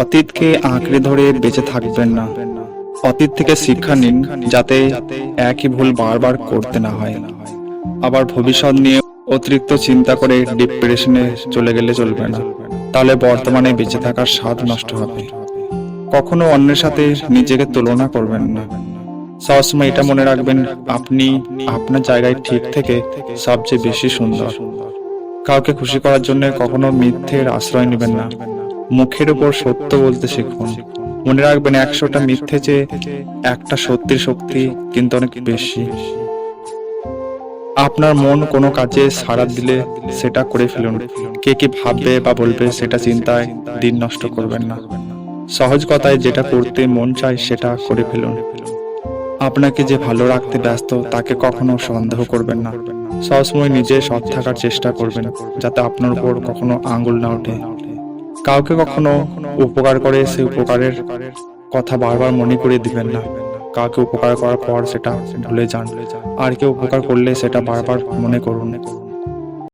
অতীতকে আঁকড়ে ধরে বেঁচে থাকবেন না। অতীত থেকে শিক্ষা নিন, যাতে একই ভুল বারবার করতে না হয়। আবার ভবিষ্যৎ নিয়ে অতিরিক্ত চিন্তা করে ডিপ্রেশনে চলে গেলে চলবে না, তাহলে বর্তমানে বেঁচে থাকার স্বাদ নষ্ট হবে। কখনো অন্যের সাথে নিজেকে তুলনা করবেন না। সবসময় এটা মনে রাখবেন, আপনি আপনার জায়গায় ঠিক থেকে সবচেয়ে বেশি সুন্দর। কাউকে খুশি করার জন্য কখনো মিথ্যের আশ্রয় নেবেন না। মুখের উপর সত্য বলতে শিখুন। মনে রাখবেন, 100টা মিথ্যে চেয়ে একটা সত্যির শক্তি কিন্তু অনেক বেশি। আপনার মন কোনো কাজে সাড়া দিলে সেটা করে ফেলুন। কে কি ভাববে বা বলবে সেটা চিন্তায় দিন নষ্ট করবেন না। সহজ কথায় যেটা করতে মন চায় সেটা করে ফেলুন। আপনাকে যে ভালো রাখতে ব্যস্ত তাকে কখনো সন্দেহ করবেন না। সবসময় নিজে সৎ থাকার চেষ্টা করবেন, যাতে আপনার উপর কখনো আঙ্গুল না ওঠে। কাউকে কখনো উপকার করে সেই উপকারের কথা বারবার মনে করিয়ে দিবেন না। কাউকে উপকার করার পর সেটা ভুলে যান, আর কেউ উপকার করলে সেটা বারবার মনে করুন।